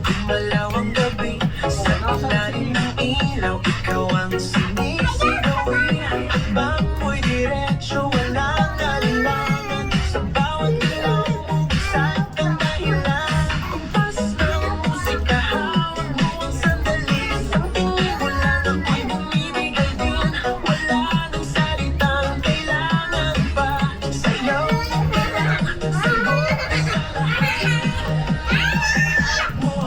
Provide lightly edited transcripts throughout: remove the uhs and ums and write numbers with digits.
Gumalaw ang gabi sa ilalim ng ilaw. Ikaw ang sinisigawin. Bang mo'y diretsyo, walang alinlangan. Sa bawat ilaw mo, saan kang dahilan. Kumpas ng musika, hawak mo ang sandali. Sa tingin mo lang ako'y bumibigay din. Wala nang salitang kailangan pa. Sayaw mo ka lang, sagot sa lahat. Mo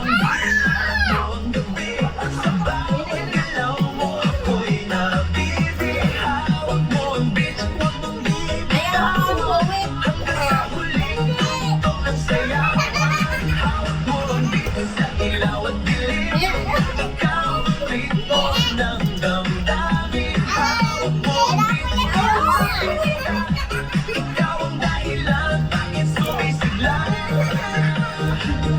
ang gabi, sa bawat galaw mo ako'y nabibig. Hawak mo ang beat, huwag mong bibitaw. Hanggang sa huling tugtog ng sayaw. Hawak mo ang beat sa ilaw at dilim. Ikaw ang ritmo ng damdamin. Hawak mo ang beat, ikaw ang dahilan bakit sumisigla.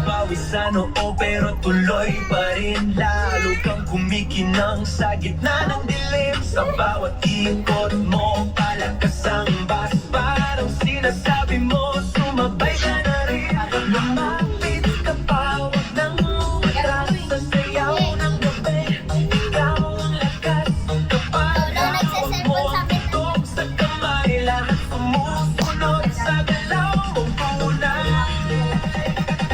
Pawis sa noo pero tuloy pa rin. Lalo kang kumikinang sa gitna ng dilim. Sa bawat ikot mo, palakas ang bass. Parang sinasabi mo, sumabay ka na rin. Lumapit ka pa, huwag nang umatras. Sa sayaw ng gabi, ikaw ang lakas. Kapag hawak mo ang tutok sa kamay, lahat sumusunod sa galaw mong tunay.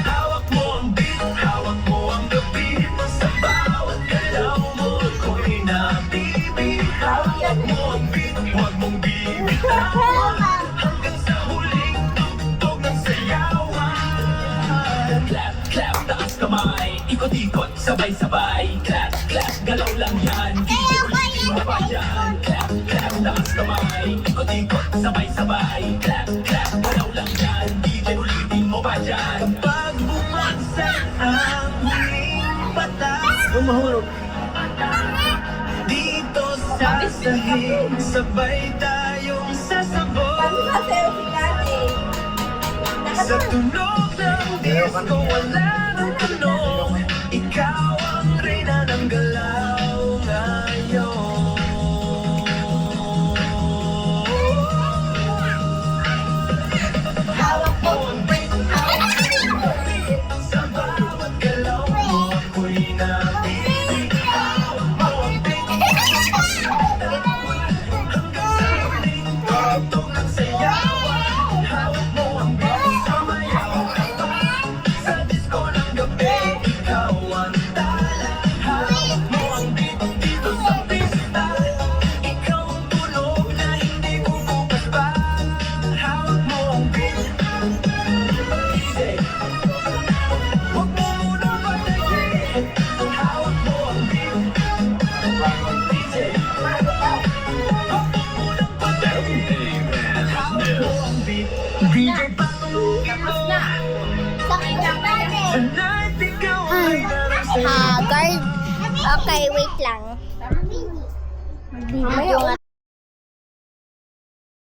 Hawak mo ang beat, hawak mo ang gabi. Sa bawat galaw mo, ako'y nabibig. Hawak mo ang beat, huwag mong bibitaw. Hanggang sa huling tugtog ng sayawan. Clap, clap, taas kamay. Ikot-ikot, sabay-sabay. Clap, clap, galaw lang yan. DJ ulitin mo pa yan. Clap, clap, taas kamay. Ikot-ikot, sabay-sabay. Clap, clap, galaw lang yan. DJ ulitin mo pa yan. Kapag bumagsak ang huling patak, dito sa sahig, sabay tayong sasabog. Sa tunog ng disco, wala nang tanong. Ikaw ang reyna ng galaw ngayon. Hawak mo ang beat, hawak mo ang beat. Sa bawat galaw mo, ako'y nabibig. Hawak mo ang beat, hanggang sa huling tugtog ng sayawan. Hawak mo ang beat, sumayaw ka pa. Sa disco ng gabi, ikaw ang tala. Hawak mo ang beat dito sa pista. Ikaw ang tunog na hindi bubukas pa. Hawak mo ang beat, DJ. Huwag mo muna patayin. Hawak mo ang beat, DJ. Huwag mo munang patayin. Hawak mo ang beat, DJ. Patuloy mo. Tonight, ikaw ay Guard. Okay, wait lang. Video nga